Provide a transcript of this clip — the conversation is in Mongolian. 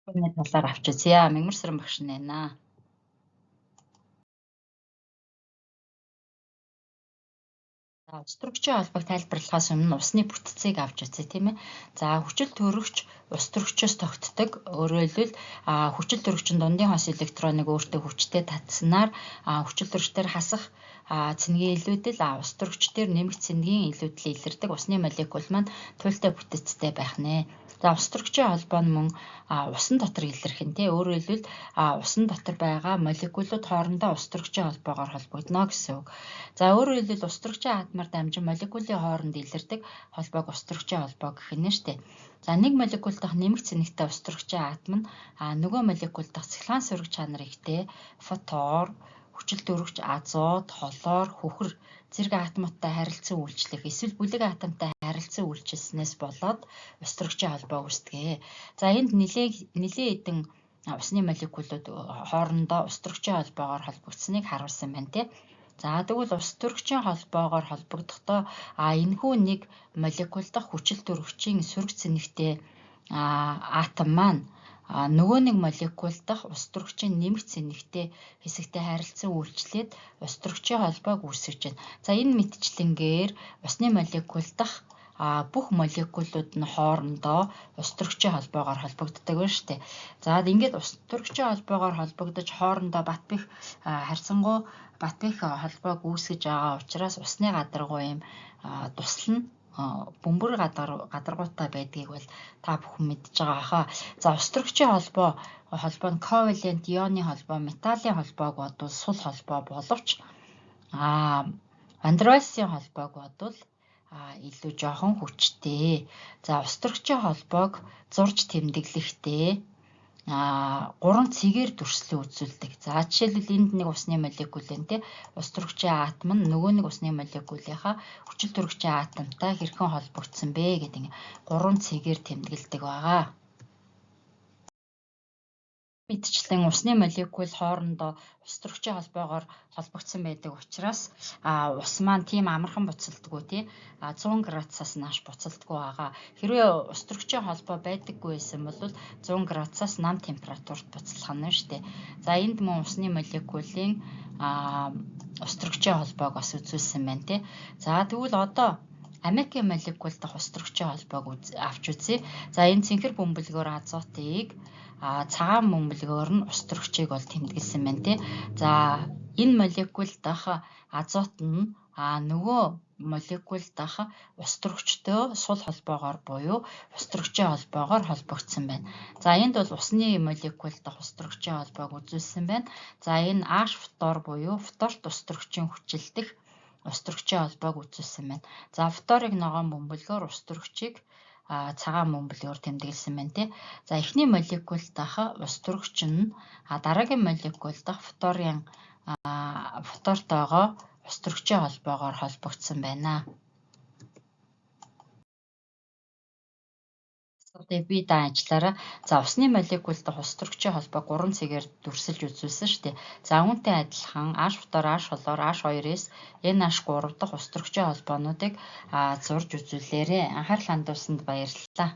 Үүний талаар авч үзье. Мэгмарсран багш нэнаа. За устрөгчийн холбоог тайлбарлахаас өмнө усны бүтцийг авч үзье тийм ээ. За хүчил төрөгч устрөгчөөс тогтдог. Өөрөөр хэлбэл хүчил төрөгчин дундын хос электроныг өөртөө хүчтэй татсанаар хүчил төрөгчдөр хасах цэнгийн илүүдэл устрөгчдөр нэмэх цэнгийн илүүдэл илэрдэг усны молекул маань туйлтай бүтэцтэй байх нэ. За устрөгчийн холбоо нь мөн усан дотор илэрх нь тий. Өөрөөр хэлбэл усан дотор байгаа молекулууд хоорондоо устрөгчийн холбоогоор холбогдно гэсэн үг. За өөрөөр хэлбэл устрөгчийн атомаар дамжин молекулын хооронд илэрдэг холбоог устрөгчийн холбоо гэх нь штэ. За нэг молекул дахь нэмэх цэнэгтэй устрөгчийн атом нь нөгөө молекул дахь цахилгаан сөрөг чанар ихтэй фотор, хүчил төрөгч азот, холоор, хөхөр зэрэг атомуудтай харилцан үйлчлэх эсвэл бүлэг атомтай харилцан үйлчилснээс болоод устрөгчийн холбоо үүсдэг. За энд нэлээд хэдэн усны молекулууд хоорондоо устрөгчийн холбоогоор холбогдсныг харуулсан байна тий. За тэгвэл устрөгчийн холбоогоор холбогдохдоо энэхүү нэг молекул дахь хүчил төрөгчийн сөрөг цэнэгтэй атом маань нөгөө нэг молекул дахь устрөгчийн нэмэх цэнэгтэй хэсэгтэй харилцан үйлчлээд устрөгчийн холбоог үүсгэж байна. За энэ мэтчлэнгээр усны молекул дахь бүх молекулууд нь хоорондоо устрөгчийн холбоогоор холбогддог байна шүү дээ. За ингээд устрөгчийн холбоогоор холбогдож хоорондоо бат бэх холбоог үүсгэж байгаа учраас усны гадаргуу юм тусал нь бөмбөр гадаргуутай байдгийг бол та бүхэн мэдж байгаа хаа. За устрөгчийн холбоо нь ковалент ионы холбоо, металлын холбоог бодвол сул холбоо боловч ван дер Вальсийн холбоог бодвол илүү жоохон хүчтэй. За устрөгчийн холбоог зурж тэмдэглэхдээ 3 цэгээр дүрслэн үзүүлдэг. За жишээлбэл энд нэг усны молекул энэ тий. Устрөгчийн атом нь нөгөө нэг усны молекулынхаа хүчил төрөгчийн атомтай хэрхэн холбогдсон бэ гэдэг 3 цэгээр тэмдэглэдэг байгаа. Мэдчлэн усны молекул хоорондоо устрөгчийн холбоогоор холбогдсон байдаг учраас ус маань тийм амархан буцалдаггүй тий 100 градусаас нааш буцалдаггүй байгаа. Хэрвээ устрөгчийн холбоо байдаггүй байсан бол 100 градусаас нам температурт буцалдах нь шүү дээ. За энд мөн усны молекулын устрөгчийн холбоог бас үзүүлсэн байна тий. За тэгвэл одоо аммиакийн молекул дахь устрөгчийн холбоог авч үзье. За энэ цэнхэр бөмбөлгөөр азотыг цагаан бөмбөлгөөр нь устрөгчийг бол тэмдэглэсэн байна тий. За энэ молекул дахь азот нь нөгөө молекул дахь устрөгчтэй сул холбоогоор буюу устрөгчийн холбоогоор холбогдсон байна. За энд бол усны молекул дахь устрөгчийн холбоог үзүүлсэн байна. За энэ H фтор буюу фторт устрөгчийн хүчилдэх устрөгчийн холбоог үзүүлсэн байна. За фторыг ногоон бөмбөлгөөр устрөгчийг цагаан бөмбөлгөөр тэмдэглэсэн байна тий. За эхний молекул дахь устрөгч нь дараагийн молекул дахь фтортойгоо устрөгчийн холбоогоор холбогдсон байна. Би даачлаараа за усны молекул дахь устрөгчийн холбоог 3 цэгээр дүрсэлж үзүүлсэн шүү дээ. За үүнтэй адилхан H фтор, H холоор, H2-с NH3 дахь устрөгчийн холбоонуудыг зурж үзүүлээрэй. Анхаарал хандуулсанд баярлалаа.